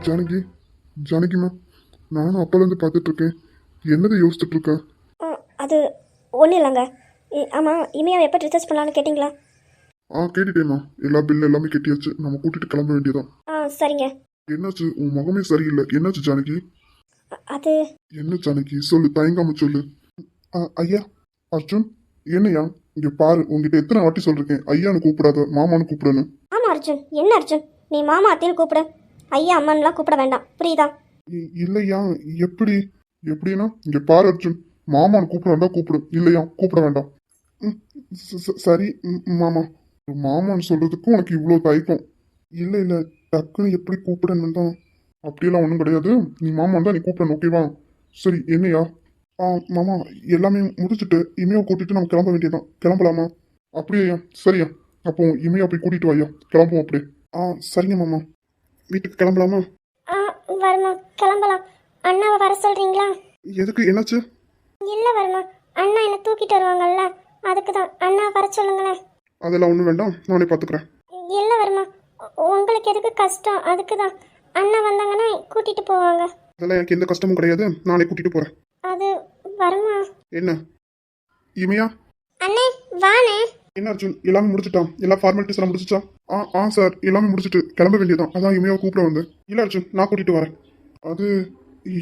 ஜானகி, ஜானகிம்மா, நானும் அப்போலேருந்து பார்த்துட்டு இருக்கேன். என்னதை யோசிச்சுட்டு இருக்கேன்? அது ஒன்றும் இல்லைங்க. ஆமாம், இமையாவை எப்போ ரிசர்ச் பண்ணலான்னு கேட்டிங்களா? கேட்டுட்டேம்மா. எல்லா பில்லு எல்லாமே கட்டியாச்சு. நம்ம கூட்டிட்டு கிளம்ப வேண்டியதான். சரிங்க. என்னாச்சு? உன் முகமே சரியில்லை. என்னாச்சு ஜானகி? அது என்ன ஜானகி, சொல்லு, தயங்காம சொல்லு. ஐயா, அர்ஜுன், என்னையா? இங்க பாரு, உங்ககிட்ட எத்தனை வாட்டி சொல்லிருக்கேன், ஐயான்னு கூப்பிடாத, மாமான்னு கூப்பிடணும். ஆமாம் அர்ஜுன். என்ன அர்ஜுன், நீ மாமா அத்தையும் கூப்பிடு, ஐயா அம்மான்லாம் கூப்பிட வேண்டாம், புரியுதா? இல்லையா? எப்படி? எப்படின்னா, இங்க பாரு அர்ஜுன், மாமான்னு கூப்பிட கூப்பிடு, இல்லையா கூப்பிட வேண்டாம். சரி மாமா. மாமான்னு சொல்றதுக்கு உனக்கு இவ்வளோ தயக்கம்? இல்லை இல்லை, டக்குன்னு எப்படி கூப்பிடணும் தான். அப்படியெல்லாம் ஒன்றும் கிடையாது. நீ மாமான் தான் நீ கூப்பிடணும், ஓகேவா? சரி, என்னையா? மாமா, எல்லாமே முடிச்சுட்டு இமையை கூட்டிட்டு நம்ம கிளம்ப வேண்டியதான். கிளம்பலாமா? அப்படியா? சரியா, அப்போ இமையா போய் கூட்டிட்டு வாயா, கிளம்புவோம் அப்படியே. சரிங்க மாமா. வீட்டுக்கு கிளம்பலாமா? வருமா, கிளம்பலாம். அண்ணாவை வர சொல்றீங்களா? எதுக்கு? என்னாச்சு? இல்லை வருமா, அண்ணா என்னை தூக்கிட்டு வருவாங்கல்ல, அதுக்கு தான். அண்ணா வர சொல்லுங்களேன். அதெல்லாம் ஒன்றும் வேண்டாம், நானே பார்த்துக்கிறேன். இல்லை வருமா, உங்களுக்கு எதுக்கு கஷ்டம், அதுக்கு தான். அண்ணா வந்தாங்கன்னா கூட்டிட்டு போவாங்க. அதெல்லாம் எனக்கு எந்த கஷ்டமும் கிடையாது, நானே கூட்டிட்டு போறேன். அது வருமா? என்ன இமையா? அண்ணே வானே. என்ன அர்ஜுன், எல்லாமே முடிச்சுட்டான்? எல்லா ஃபார்மாலிட்டிஸ் எல்லாம் முடிச்சுட்டா? சார், எல்லாமே முடிச்சுட்டு கிளம்ப வேண்டியதான். அதான் இமையாவை கூப்பிட வந்தேன். இல்லை அர்ஜுன், நான் கூட்டிட்டு வரேன். அது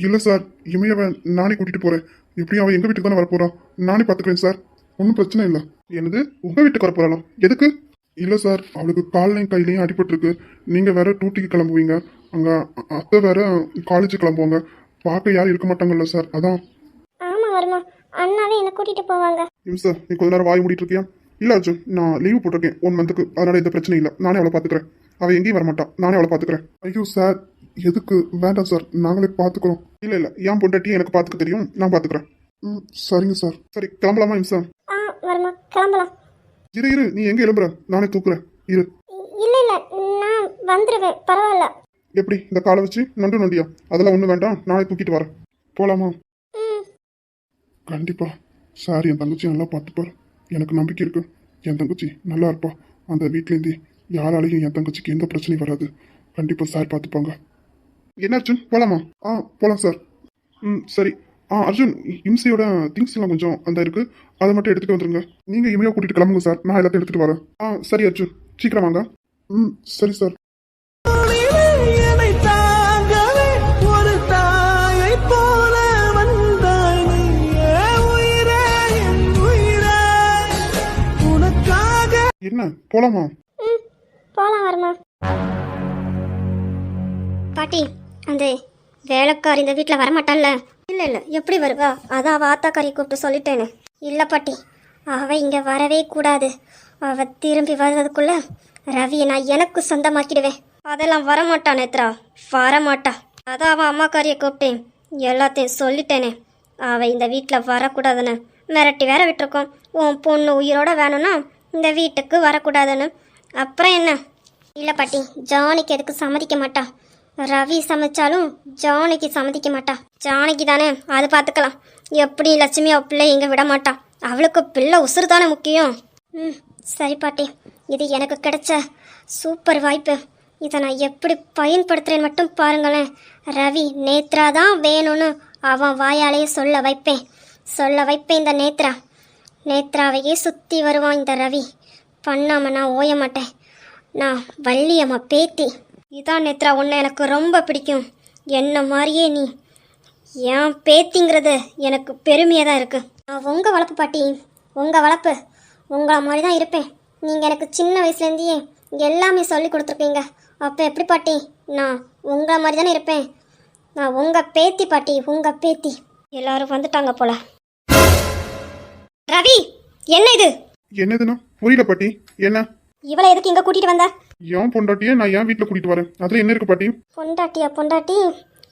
இல்லை சார், இமையாவை நானே கூட்டிட்டு போறேன். எப்படியும் அவன் எங்க வீட்டுக்கு தானே வரப்போறான், நானே பார்த்துக்கிறேன் சார், ஒன்றும் பிரச்சனை இல்லை. என்னது, உங்க வீட்டுக்கு வரப்போறாளா? எதுக்கு? இல்லை சார், அவளுக்கு காலையும் கையிலையும் அடிபட்டுருக்கு. நீங்கள் வேற டூட்டிக்கு கிளம்புவீங்க, அங்கே அத்தை வேற காலேஜுக்கு கிளம்புவாங்க, பார்க்க யாரும் இருக்க மாட்டாங்கல்ல சார், அதான். ஆமாம் வருமா, அண்ணாவே என்னை கூட்டிட்டு போவாங்க. சார், நீ கொஞ்ச நேரம் வாய் மூடிட்டு இருக்கியா? இல்லை அர்ஜுன், நான் லீவு போட்டிருக்கேன் 1 மந்த்துக்கு, அதனால எந்த பிரச்சனையும் இல்லை, நானே அவளை பார்த்துக்கிறேன். அவள் எங்கேயும் வரமாட்டான், நானே அவளை பார்த்துக்கிறேன். ஐயோ சார், எதுக்கு? வேண்டாம் சார், நாங்களே பார்த்துக்கிறோம். இல்லை இல்லை, ஏன் பொண்டாட்டி எனக்கு பார்த்துக்க தெரியும், நான் பார்த்துக்கிறேன். சரிங்க சார். சரி, கிளம்பலாமா இம்சா? வருமா, கிளம்பலாம். இரு, நீ எங்கே எழும்புற? நானே தூக்குறேன், இரு. இல்லை இல்லை, நான் வந்துடுவேன், பரவாயில்ல. எப்படி, இந்த காலை வச்சு நண்டு நண்டியா? அதெல்லாம் ஒன்றும் வேண்டாம், நானே தூக்கிட்டு வரேன். போகலாமா? கண்டிப்பா சார், என் தங்கச்சி நல்லா பார்த்துப்பார், எனக்கு நம்பிக்கை இருக்கு. என் தங்கச்சி நல்லா இருப்பா. அந்த வீட்டிலேருந்து யாராலையும் என் தங்கச்சிக்கு எந்த பிரச்சனையும் வராது. கண்டிப்பாக சார் பார்த்துப்பாங்க. என்ன அர்ஜுன், போகலாமா? போகலாம் சார். சரி. அர்ஜுன், இம்சையோட திங்ஸ் எல்லாம் கொஞ்சம் அந்த இருக்கு, அதை மட்டும் எடுத்துகிட்டு வந்துருங்க. நீங்கள் இமையாக கூட்டிகிட்டு கிளம்புங்க சார், நான் எல்லாத்தையும் எடுத்துகிட்டு வரேன். சரி அர்ஜுன், சீக்கிரம் வாங்க. சரி சார். என்ன, போலாமா? போலாம் வருமா. பாட்டி, அந்த வேலைக்காரி இந்த வீட்டில் வரமாட்டான்ல? இல்லை இல்லை, எப்படி வருவா? அதான் அவள் ஆத்தாக்காரியை கூப்பிட்டு சொல்லிட்டேனே. இல்லை பாட்டி, அவள் இங்கே வரவே கூடாது. அவள் திரும்பி வர்றதுக்குள்ள ரவியை நான் எனக்கு சொந்தமாக்கிடுவேன். அதெல்லாம் வரமாட்டான் நேத்ரா, வரமாட்டா. அதான் அவன் அம்மாக்காரியை கூப்பிட்டேன், எல்லாத்தையும் சொல்லிட்டேனே. அவள் இந்த வீட்டில் வரக்கூடாதுன்னு மிரட்டி வேற விட்டுருக்கோம். உன் பொண்ணு உயிரோட வேணும்னா இந்த வீட்டுக்கு வரக்கூடாதுன்னு. அப்புறம் என்ன? இல்லை பாட்டி, ஜானிக்கு எதுக்கு சம்மதிக்க மாட்டா. ரவி சமைச்சாலும் ஜானிக்கு சம்மதிக்க மாட்டா. ஜானிக்கு தானே, அது பார்த்துக்கலாம். எப்படி லட்சுமி அவள் பிள்ளை இங்கே விட மாட்டா. அவளுக்கு பிள்ளை உசுறு தானே முக்கியம். சரி பாட்டி, இது எனக்கு கிடைச்ச சூப்பர் வாய்ப்பு. இதை நான் எப்படி பயன்படுத்துகிறேன்னு மட்டும் பாருங்களேன். ரவி நேத்ரா தான் வேணும்னு அவன் வாயாலேயே சொல்ல வைப்பேன் இந்த நேத்ராவையே சுற்றி வருவான் இந்த ரவி. பண்ணாமல் நான் ஓய மாட்டேன். நான் வள்ளியம்மா பேத்தி. இதான் நேத்ரா, உன்னை எனக்கு ரொம்ப பிடிக்கும். என்ன மாதிரியே நீ ஏன் பேத்திங்கிறது எனக்கு பெருமையாக தான் இருக்குது. நான் உங்கள் வளர்ப்பு பாட்டி, உங்கள் வளர்ப்பு. உங்களை மாதிரி தான் இருப்பேன். நீங்கள் எனக்கு சின்ன வயசுலேருந்தே எல்லாமே சொல்லி கொடுத்துருக்கீங்க. அப்போ எப்படி பாட்டி, நான் உங்களை மாதிரி தானே இருப்பேன். நான் உங்கள் பேத்தி பாட்டி, உங்கள் பேத்தி. எல்லாரும் வந்துட்டாங்க போல. ரவி, என்ன இது? என்னதுன்னா புரியல பாட்டி. என்ன? இவளை எதுக்கு இங்க கூட்டிட்டு வந்த? ஏன் பொண்டாட்டியே நான் ஏன் வீட்டுல கூட்டிட்டு வரேன், அதுல என்ன இருக்கு பாட்டி? பொண்டாட்டி,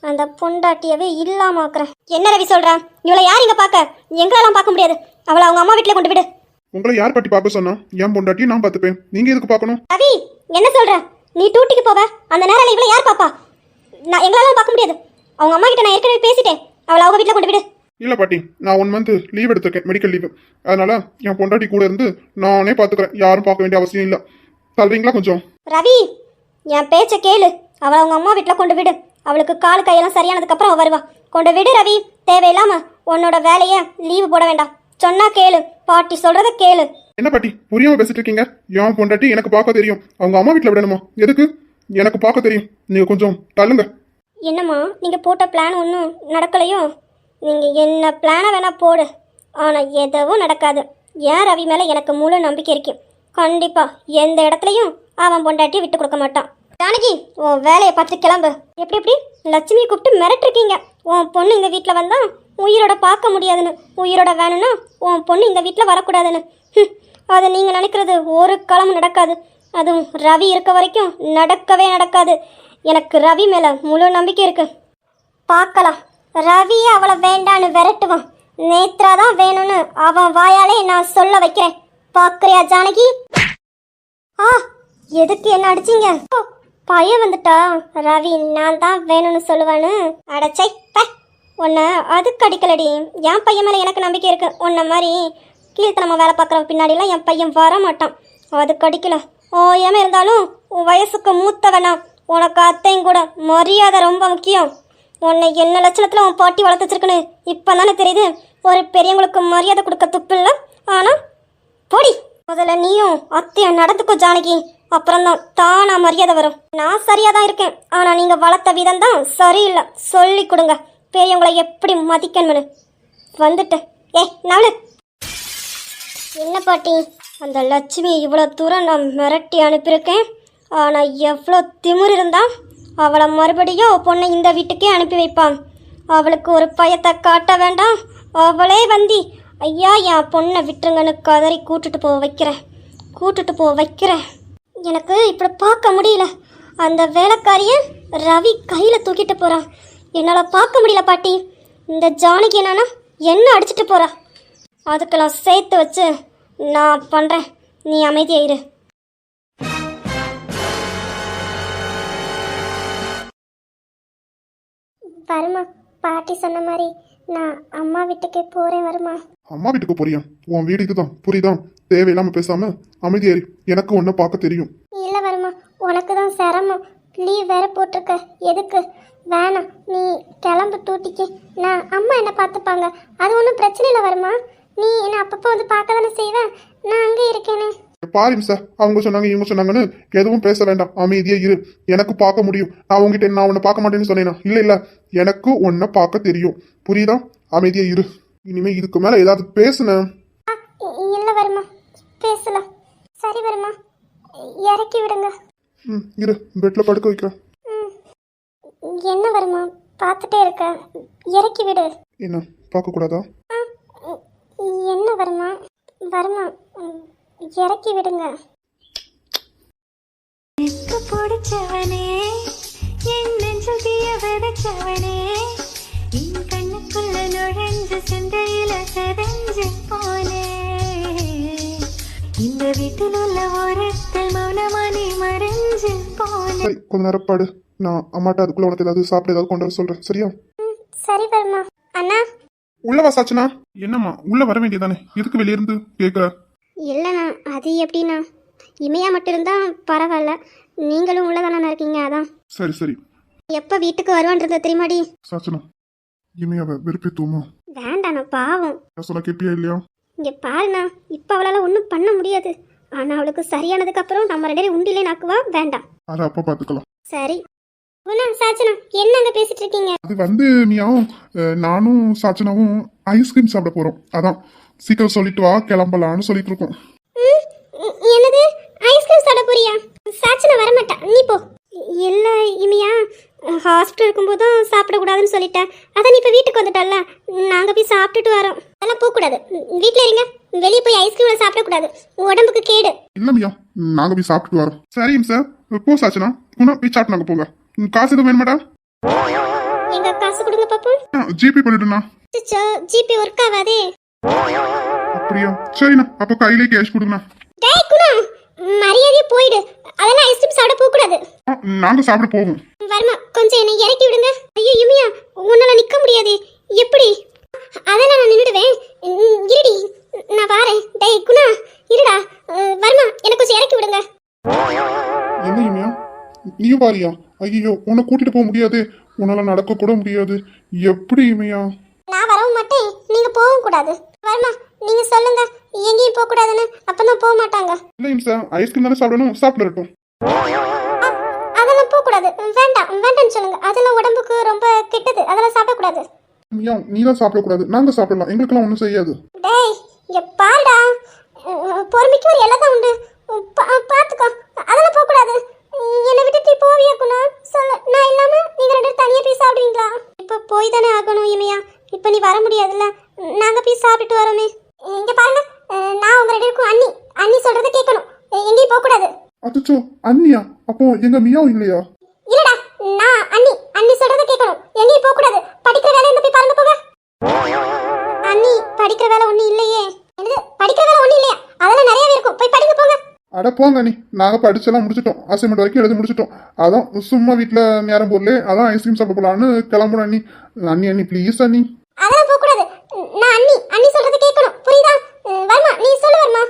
அந்த பொண்டாட்டியவே இல்லாம ஆக்குறேன். என்ன ரவி சொல்ற? இவளை யார் இங்க பாக்க? எங்களெல்லாம் பார்க்க முடியாது. அவளை அவங்க அம்மா வீட்டுல கொண்டு விடு. உங்களை யார் பாட்டி பார்க்க சொன்னா? என் பொண்டாட்டி நான் பார்த்துப்பேன், நீங்க எதுக்கு பார்க்கணும்? ரவி, என்ன சொல்ற? நீ டூட்டிக்கு போவ, அந்த நேரம் இவளை யார் பாப்பா? நான் எங்களெல்லாம் பார்க்க முடியாது. அவங்க அம்மா கிட்ட நான் ஏற்கனவே பேசிட்டேன். அவளை அவங்க வீட்டுல கொண்டு விடு. இல்ல பாட்டி, நான் 1 மந்த் லீவ் எடுத்திருக்கேன், மெடிக்கல் லீவ். அதனால என் பொண்டாட்டி கூட இருந்து நானே பாத்துக்கிறேன், யாரும் பார்க்க வேண்டிய அவசியம் இல்ல. தள்ளுறீங்களா கொஞ்சம்? ரவி, என் பேச்ச கேளு. அவளை அவங்க அம்மா வீட்டுல கொண்டு விடு. அவளுக்கு கால் கையெல்லாம் சரியானதுக்கப்புறம் அவள் வருவா. கொண்டு விடு ரவி. தேவையில்லாம உன்னோட வேலையை லீவு போட வேண்டாம். சொன்னா கேளு, பாட்டி சொல்றத கேளு. என்ன பாட்டி புரியாம பேசிட்டு இருக்கீங்க? என் பொண்டாட்டி எனக்கு பார்க்க தெரியும், அவங்க அம்மா வீட்டில் விடணுமா? எதுக்கு? எனக்கு பார்க்க தெரியும், நீங்க கொஞ்சம் தள்ளுங்க. என்னம்மா நீங்கள் போட்ட பிளான் ஒன்றும் நடக்கலையோ? நீங்கள் என்ன பிளானை வேணா போடு, ஆனால் எதுவும் நடக்காது. ஏன் ரவி மேலே எனக்கு முழு நம்பிக்கை இருக்கு. கண்டிப்பாக எந்த இடத்துலையும் அவன் பொண்டாட்டியை விட்டு கொடுக்க மாட்டான். ஜானகி, உன் வேலையை பார்த்து கிளம்பு. எப்படி எப்படி லட்சுமியை கூப்பிட்டு மிரட்டிருக்கீங்க. உன் பொண்ணு இந்த வீட்டில் வந்தால் உயிரோட பார்க்க முடியாதுன்னு, உயிரோட வேணும்னா உன் பொண்ணு இந்த வீட்டில் வரக்கூடாதுன்னு. அது நீங்கள் நினைக்கிறது ஒரு காலமும் நடக்காது. அதுவும் ரவி இருக்க வரைக்கும் நடக்கவே நடக்காது. எனக்கு ரவி மேலே முழு நம்பிக்கை இருக்கு. பார்க்கலாம், ரவியை அவளை வேண்டான்னு விரட்டுவான். நேத்ரா தான் வேணும்னு அவன் வாயாலே நான் சொல்ல வைக்கிறேன். பார்க்குறியா ஜானகி? ஆ, எதுக்கு என்ன அடிச்சிங்க? பையன் வந்துட்டா ரவி நான் தான் வேணும்னு சொல்லுவான்னு. அடச்சை ப, உன்னை அதுக்கு அடிக்கலடி. என் பையன் மேலே எனக்கு நம்பிக்கை இருக்கு. உன்னை மாதிரி கீழ்த்தனமாக வேலை பார்க்குற பின்னாடிலாம் என் பையன் வர மாட்டான். அதுக்கு அடிக்கல. ஓயாமல் இருந்தாலும் உன் வயசுக்கு மூத்தவனா, உனக்கு அத்தையும் கூட மரியாதை ரொம்ப முக்கியம். உன்னை என்ன லட்சணத்தில் உன் பாட்டி வளர்த்து வச்சிருக்குன்னு இப்போ தானே தெரியுது. ஒரு பெரியவங்களுக்கு மரியாதை கொடுக்க துப்பு இல்லை. ஆனால் பொடி, முதல்ல நீயும் அத்தையும் நடந்துக்கோ ஜானகி. அப்புறம்தான் தானா மரியாதை வரும். நான் சரியாக தான் இருக்கேன், ஆனால் நீங்கள் வளர்த்த விதம் தான் சரியில்லை. சொல்லி கொடுங்க பெரியவங்களை எப்படி மதிக்கணும்னு. வந்துட்டேன். நானு என்ன பாட்டி, அந்த லட்சுமி இவ்வளோ தூரம் நான் மிரட்டி அனுப்பியிருக்கேன். ஆனால் எவ்வளோ திமிர் இருந்தா அவளை மறுபடியும் பொண்ணை இந்த வீட்டுக்கே அனுப்பி வைப்பான். அவளுக்கு ஒரு பயத்தை காட்ட வேண்டாம். அவளே வந்தி ஐயா என் பொண்ணை விட்டுருங்கன்னு கதறி கூட்டுட்டு போக வைக்கிறேன். எனக்கு இப்படி பார்க்க முடியல. அந்த வேலைக்காரியை ரவி கையில் தூக்கிட்டு போகிறான். என்னால் பார்க்க முடியல பாட்டி. இந்த ஜானகி என்னன்னா என்ன அடிச்சிட்டு போகிறா. அதுக்கெல்லாம் சேர்த்து வச்சு நான் பண்ணுறேன். நீ அமைதியாயிரு. வருமா, பாட்டி சொன்ன மாதிரி நான் அம்மா வீட்டுக்கு போகிறேன். வருமா? அம்மா வீட்டுக்கு போறியா? உன் வீடு இதுதான், புரியுதா? தேவையில்லாம பேசாம அமைதியாரி. எனக்கு ஒன்ன பார்க்க தெரியும். இல்லை வருமா, உனக்கு தான் சிரமம். லீவ் வேற போட்டிருக்க. எதுக்கு? வேணாம், நீ கிளம்பு டூட்டிக்கு. நான் அம்மா என்ன பார்த்துப்பாங்க. அது ஒன்றும் பிரச்சனை இல்லை வருமா. நீ என்ன அப்பப்போ வந்து பார்க்க தானே செய்வேன். நான் அங்கே இருக்கேனே. பாரிம் சார், அவங்க சொன்னாங்க இவங்க சொன்னாங்கன்னு எதுவும் பேச வேண்டாம். அமைதியா இரு. எனக்கு பார்க்க முடியும். நான் உங்ககிட்ட நான் உன்னை பார்க்க மாட்டேன்னு சொன்னேனா? இல்ல எனக்கு உன்னை பார்க்க தெரியும், புரியுதா? அமைதியா இரு. இனிமே இதுக்கு மேல ஏதாவது பேசுன. இல்லை வருமா, பேசல. சரி வருமா, இறக்கி விடுங்க. இரு, பெட்ல படுக்க வைக்கிறேன். என்ன வருமா, பார்த்துட்டே இருக்க. இறக்கி விடு. என்ன பார்க்க கூடாதா? என்ன வருமா, வருமா இறக்கி விடுங்க. பிடிச்சவனே, என் நெஞ்சில் தீய விதைச்சவனே, என் கண்ணுக்குள்ள நுழைஞ்சு சிந்தையில செதஞ்சு போனே. இந்த வீட்டில் உள்ள ஓரத்தில் மௌனமா நீ மறைஞ்சு போனே. சரி, கொஞ்ச நேரம் பாடு. நான் அம்மாட்ட அதுக்குள்ள உனக்கு ஏதாவது சாப்பிட ஏதாவது கொண்டு வர சொல்றேன், சரியா? சரி வருமா. அண்ணா உள்ள வா சாச்சனா. என்னம்மா, உள்ள வர வேண்டியதானே, எதுக்கு வெளியே இருந்து கேட்குற? இல்லைண்ணா, அது எப்படிண்ணா, இமையா மட்டும் இருந்தால் பரவாயில்ல. நீங்களும் உள்ளதானே இருக்கீங்க, அதான். சரி சரி. எப்போ வீட்டுக்கு வருவான்றது தெரியுமாடி? சாச்சனா, இமையாவை வெறுப்பேத்துவோமா? வேண்டாண்ணா, பாவம். நான் சொன்ன கேட்பியா இல்லையா? இங்கே பாருண்ணா, இப்போ அவளால் ஒன்றும் பண்ண முடியாது. ஆனால் அவளுக்கு சரியானதுக்கு அப்புறம் நம்ம 2 பேரும் உண்டிலே நாக்குவா. வேண்டாம், அதை அப்பா பார்த்துக்கலாம். சரி. சாச்சனா, என்னங்க பேசிட்டு இருக்கீங்க? அது வந்து மியாவும் நானும் சாச்சனாவும் ஐஸ்கிரீம் சாப்பிட போறோம். அதான் சீக்கிரம் சொல்லிட்டு வா, கிளம்பலான்னு சொல்லிட்டு இருக்கோம். என்னது, ஐஸ்கிரீம் சாப்பிட போறியா? சாச்சனா வரமாட்டா, நீ போ. இல்லை இமியா, ஹாஸ்பிட்டல் இருக்கும்போதும் சாப்பிடக்கூடாதுன்னு சொல்லிட்டேன். அதான் நீ இப்போ வீட்டுக்கு வந்துட்டல்ல, நாங்கள் போய் சாப்பிட்டுட்டு வரோம். அதெல்லாம் போகக்கூடாது, வீட்டில் இருங்க. வெளியே போய் ஐஸ்கிரீம் சாப்பிடக்கூடாது, உடம்புக்கு கேடு. இல்ல மியா, நாங்க போய் சாப்பிட்டு வரோம். சரிங்க சார், போ சாச்சனா. போய் சாப்பிட்டு போங்க. காசு எதுவும் வேணுமாடா? எங்க காசு கொடுங்க பாப்போம். ஜிபே பண்ணிடுண்ணா. ஜிபே ஒர்க் ஆகாதே. அப்படியா? சரிண்ணா, அப்போ கையிலே கேஷ் கொடுங்கண்ணா. டேய் குணா, மரியாதையா போயிடு. அதெல்லாம் ஐஸ்கிரீம் சாப்பிட போக கூடாது. நாங்க சாப்பிட போவோம். வரமா, கொஞ்சம் என்னை இறக்கி விடுங்க. ஐயோ யுமியா, உன்னால நிக்க முடியாது. எப்படி? அதெல்லாம் நான் நின்னுடுவேன். இருடி, நான் வாரேன். டேய் குணா, இருடா. வரமா, எனக்கு கொஞ்சம் இறக்கி விடுங்க. என்ன இமியா, நீயும் வாரியா? ஐயோ, உன்னை கூட்டிட்டு போக முடியாது. உன்னால நடக்க கூட முடியாது. எப்படி இமையா? நான் வரவும் மாட்டேன், நீங்க போகவும் கூடாது. வரமா, நீங்க சொல்லுங்க எங்கேயும் போக கூடாதுன்னு, அப்பதான் போக மாட்டாங்க. இல்லை இம்சா, ஐஸ்கிரீம் தானே சாப்பிடணும், சாப்பிடட்டும். அதெல்லாம் போக கூடாது, வேண்டாம் வேண்டாம்னு சொல்லுங்க. அதெல்லாம் உடம்புக்கு ரொம்ப கெட்டது, அதெல்லாம் சாப்பிடக்கூடாது. இமையா, நீ தான் சாப்பிடக்கூடாது, நாங்க சாப்பிடலாம், எங்களுக்கெல்லாம் ஒன்றும் செய்யாது. டேய் இங்க பாருடா, பொறுமைக்கு ஒரு எல்லை தான் உண்டு. பாத்துக்கோ, அதெல்லாம் போக கூடாது. என்னை விட்டுட்டு போவியா குணா? சொல்ல, நான் இல்லாம நீங்க ரெண்டு பேரும் தனியா போய் சாப்பிடுவீங்களா? இப்ப போய் தானே ஆகணும் இமையா, இப்ப நீ வர முடியாதுல்ல, நாங்க போய் சாப்பிட்டுட்டு வரோமே. இங்க பாருங்க, நான் உங்க ரெண்டு பேருக்கும் அண்ணி அண்ணி சொல்றதை கேட்கணும், எங்கேயும் போக கூடாது. அச்சோ, அண்ணியா? அப்போ எங்க மியாவும் இல்லையா? இல்லடா, நான் அண்ணி அண்ணி சொல்றதை கேட்கணும், எங்கேயும் போக கூடாது. படிக்கிற வேலை இருந்தா போய் பாருங்க போங்க. அண்ணி படிக்கிற வேலை ஒண்ணு இல்லையே. என்னது படிக்கிற வேலை ஒண்ணு இல்லையா? அதெல்லாம் நிறையவே இருக்கும், போய் படிங்க போங்க. அட போங்க அண்ணி, நாங்க படிச்செல்லாம் முடிச்சிட்டோம், அசைன்மெண்ட் வரைக்கும் எழுதி முடிச்சிட்டோம். அதான் சும்மா வீட்டுல நேரம் போடல, அதான் ஐஸ்கிரீம் சாப்பிட போலான்னு கிளம்புறோம் அண்ணி. அண்ணி அண்ணி ப்ளீஸ் அண்ணி. அதெல்லாம் போக கூடாது, நான் அண்ணி அண்ணி சொல்றதை கேட்கணும், புரியுதா? வர்மா, நீ சொல்லு வர்மா.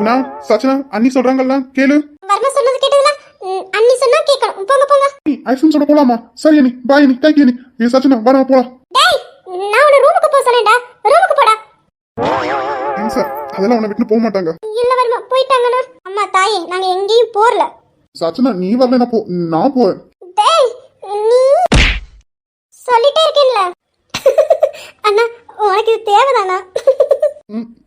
நான் சச்சனா, அண்ணி சொல்றாங்கல்ல கேளு. வர்மா சொன்னது கேட்டதுல, அண்ணி சொன்னா கேட்கணும், போங்க போங்க. ஐஸ்கிரீம் சாப்பிட போலாமா? சரி அண்ணி, பாய் அண்ணி, தேங்க்யூ அண்ணி. ஏ சச்சனா, வர போலாம். டேய், நான் உன்னை ரூமுக்கு போக சொன்னேன்டா, ரூமுக்கு போடா. சார், அதெல்லாம் உன்னை விட்டு போக மாட்டாங்க. இல்ல வர்மா, போயிட்டாங்கண்ணா. அம்மா தாயே, நாங்க எங்கேயும் போறல. சச்சனா, நீ வரல, நான் போறேன். டேய், நீ சொல்லிட்டே இருக்கேன்ல. அண்ணா, உனக்கு இது தேவைதானா?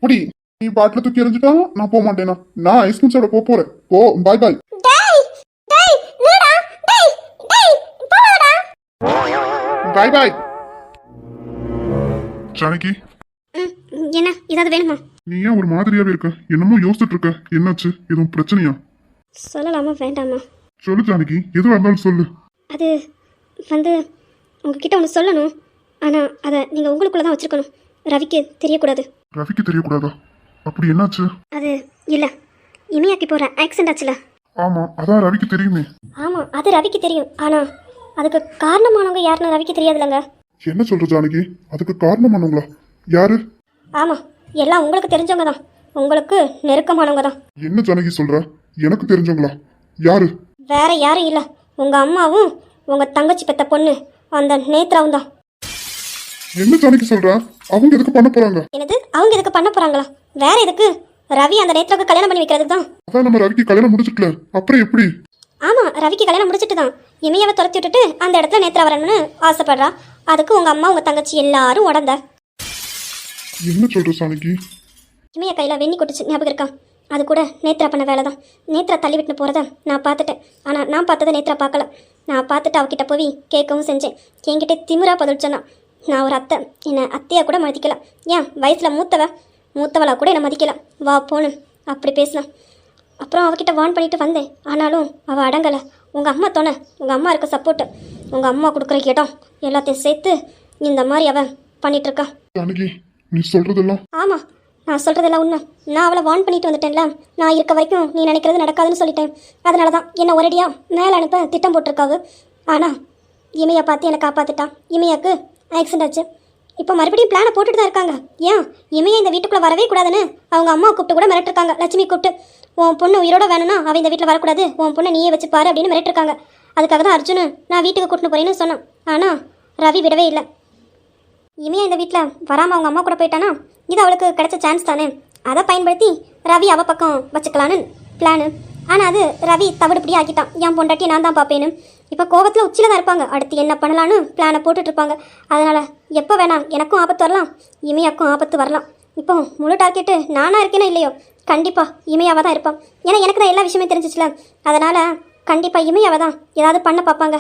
புடி, நீ பாட்டில தூக்கி எறிஞ்சிட்டா நான் போக மாட்டேனா? நான் ஐஸ்கிரீம் சாப்பிட போறேன். போ, பாய் பாய். டேய் டேய் நில்லுடா, டேய் டேய் போடா. பாய் பாய். ஜானகி, என்ன ஏதாவது வேணுமா? நீ ஏன் ஒரு மாதிரியாவே இருக்க? என்னமோ யோசிச்சுட்டு இருக்க, என்னாச்சு? எதுவும் பிரச்சனையா? சொல்லலாமா வேண்டாமா? சொல்லு ஜானகி, எதுவாக இருந்தாலும் சொல்லு. அது வந்து உங்ககிட்ட ஒன்று சொல்லணும், ஆனால் அதை நீங்கள் உங்களுக்குள்ள தான் வச்சுருக்கணும், ரவிக்கு தெரியக்கூடாது. ரவிக்கு தெரியக்கூடாதா? அப்படி என்னாச்சு? அது இல்லை, இமையாக்கி போகிற ஆக்சிடென்ட் ஆச்சுல. ஆமா, அதான் ரவிக்கு தெரியுமே. ஆமாம், அது ரவிக்கு தெரியும், ஆனால் அதுக்கு காரணமானவங்க யாருன்னு ரவிக்கு தெரியாதுல்லங்க. என்ன சொல்ற ஜானகி? அதுக்கு காரணமானவங்களா? யாரு? ஆமாம், எல்லாம் உங்களுக்கு தெரிஞ்சவங்க தான், உங்களுக்கு நெருக்கமானவங்க தான். என்ன ஜானகி சொல்ற? எனக்கு தெரிஞ்சவங்களா? யாரு? வேற யாரும் இல்லை, உங்கள் அம்மாவும் உங்கள் தங்கச்சி பெத்த பொண்ணு அந்த நேத்ராவும் தான். என்ன ஜானகி சொல்ற? அவங்க எதுக்கு பண்ண போறாங்க? என்னது, அவங்க எதுக்கு பண்ண போறாங்களா? வேற எதுக்கு? ரவி அந்த நேத்ராவுக்கு கல்யாணம் பண்ணி வைக்கிறதுக்கு தான். அதான் நம்ம ரவிக்கு கல்யாணம் முடிச்சுக்கல, அப்புறம் எப்படி? ஆமா, ரவிக்கு கல்யாணம் முடிச்சிட்டு தான் இமையாவை துரத்தி விட்டுட்டு அந்த இடத்துல நேத்ரா வரணும்னு ஆசைப்படுறா. அதுக்கு உங்க அம்மா உங்க தங்கச்சி எல்லாரும் உடந்த. என்ன சொல்ற ஜானகி? இமைய கையில வெண்ணி கொட்டுச்சு, ஞாபகம் இருக்கா? அது கூட நேத்ரா பண்ண வேலை தான். நேத்ரா தள்ளி விட்டு போறத நான் பார்த்துட்டேன், ஆனா நான் பார்த்ததை நேத்ரா பார்க்கல. நான் பார்த்துட்டு அவகிட்ட போய் கேட்கவும் செஞ்சேன். என்கிட்ட திமிரா பதில் சொன்னா. நான் ஒரு அத்தை, என்னை அத்தையா கூட மதிக்கல. ஏன் வயசுல மூத்தவளா கூட என்னை மதிக்கல. வா போன்னு அப்படி பேசலாம். அப்புறம் அவகிட்ட வான் பண்ணிட்டு வந்தேன், ஆனாலும் அவள் அடங்கலை. உங்கள் அம்மா தோணை, உங்கள் அம்மா இருக்க சப்போர்ட்டு, உங்கள் அம்மா கொடுக்குற இடம் எல்லாத்தையும் சேர்த்து இந்த மாதிரி அவன் பண்ணிகிட்ருக்கா. ஜானகி, நீ சொல்றதெல்லாம்? ஆமாம், நான் சொல்கிறதெல்லாம் உண்மை. நான் அவளை வான் பண்ணிட்டு வந்துட்டேன்ல. நான் இருக்க வரைக்கும் நீ நினைக்கிறது நடக்காதுன்னு சொல்லிட்டேன். அதனால தான் என்னை ஒரேடியாக மேலே அனுப்ப திட்டம் போட்டிருக்காவு. ஆனால் இமையை பார்த்து என்னை காப்பாற்றிட்டான். இமையாக்கு ஆக்சிடென்ட் ஆச்சு. இப்போ மறுபடியும் பிளானை போட்டுட்டு தான் இருக்காங்க. ஏன் இமையை இந்த வீட்டுக்குள்ளே வரவே கூடாதுன்னு அவங்க அம்மாவை கூப்பிட்டு கூட மிரட்டிருக்காங்க. லட்சுமி கூப்பிட்டு, உன் பொண்ணு உயிரோட வேணும்னா அவள் இந்த வீட்டில் வரக்கூடாது, உன் பொண்ணை நீயே வச்சு பாரு அப்படின்னு மிரட்டிருக்காங்க. அதுக்காக தான் அர்ஜுனு நான் வீட்டுக்கு கூட்டின்னு போறேன்னு சொன்னான். ஆனால் ரவி விடவே இல்லை. இமையா இந்த வீட்டில் வராமல் அவங்க அம்மா கூட போயிட்டானா இது அவளுக்கு கிடைச்ச சான்ஸ் தானே. அதை பயன்படுத்தி ரவி அவள் பக்கம் வச்சுக்கலான்னு பிளானு. ஆனால் அது ரவி தவிடுபடி ஆக்கிட்டான். என் பொண்டாட்டி நான் தான் பார்ப்பேன்னு. இப்போ கோவத்தில் உச்சியில் தான் இருப்பாங்க. அடுத்து என்ன பண்ணலான்னு பிளானை போட்டுட்ருப்பாங்க. அதனால் எப்போ வேணாம் எனக்கும் ஆபத்து வரலாம், இமையாக்கும் ஆபத்து வரலாம். இப்போ முழு டார்கெட்டு நானாக இருக்கேனோ இல்லையோ கண்டிப்பாக இமையாவாக தான் இருப்பான். ஏன்னா எனக்கு தான் எல்லா விஷயமே தெரிஞ்சிச்சுல. அதனால் கண்டிப்பாக இமையாவை தான் ஏதாவது பண்ண பார்ப்பாங்க.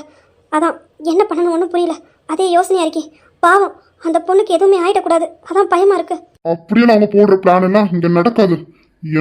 அதான் என்ன பண்ணணும் ஒன்றும் புரியல. அதே யோசனையாக இருக்கே. பாவம், அந்த பொண்ணுக்கு எதுவுமே ஆகிடக்கூடாது, அதான் பயமாக இருக்கு. அப்படியெல்லாம் அவங்க போடுற பிளான் எல்லாம் இங்கே நடக்காது.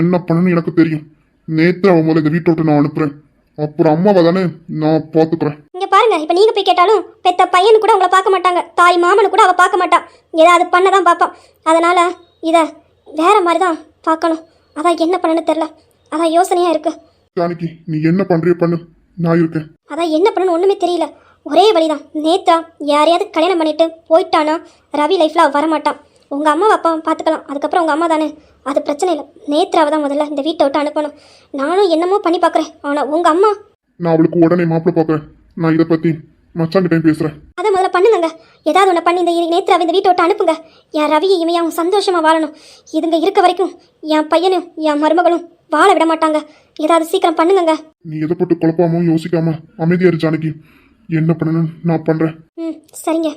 என்ன பண்ணணும்னு எனக்கு தெரியும். நேற்று அவன் முதல்ல இந்த வீட்டை விட்டு நான் அனுப்புகிறேன், அப்புறம் அம்மாவை தானே நான் பார்த்துக்கிறேன். இங்கே பாருங்க, இப்போ நீங்கள் போய் கேட்டாலும் பெத்த பையனு கூட உங்களை பார்க்க மாட்டாங்க, தாய் மாமனு கூட அவள் பார்க்க மாட்டான். ஏதாவது பண்ண தான் பார்ப்பான். அதனால் இதை வேற மாதிரி தான் பார்க்கணும். அதான் என்ன பண்ணணும்னு தெரில, அதான் யோசனையாக இருக்குது. ஜானகி, நீ என்ன பண்ணுறிய பண்ணு, நான் இருக்கேன். அதான் என்ன பண்ணணும்னு ஒன்றுமே தெரியல. ஒரே வழிதான், நேத்ரா யாரையாவது கல்யாணம் பண்ணிட்டு போயிட்டானா ரவி லைஃப்பில் அவள் வரமாட்டான். உங்கள் அம்மாவை அப்பா பார்த்துக்கலாம், அதுக்கப்புறம் உங்கள் அம்மா தானே, அது பிரச்சனை இல்லை. நேத்ராவை தான் முதல்ல இந்த வீட்டை விட்டு அனுப்பணும். நானும் என்னமோ பண்ணி பார்க்குறேன், ஆனால் உங்கள் அம்மா. நான் அவளுக்கு உடனே மாப்பிள்ளை பார்க்குறேன். நான் இதை பற்றி மச்சாங்கிட்டையும் பேசுறேன். அதை முதல்ல பண்ணுங்க. ஏதாவது ஒன்று பண்ணி இந்த நேத்ராவை இந்த வீட்டை விட்டு அனுப்புங்க. என் ரவியை இவன் அவங்க சந்தோஷமா வாழணும். இதுங்க இருக்க வரைக்கும் என் பையனும் என் மருமகளும் வாழ விட மாட்டாங்க. ஏதாவது சீக்கிரம் பண்ணுங்க. நீ எதை போட்டு குழப்பாமோ யோசிக்காம அமைதியா இரு ஜானகி. என்ன பண்ணணும் நான் பண்றேன். சரிங்க.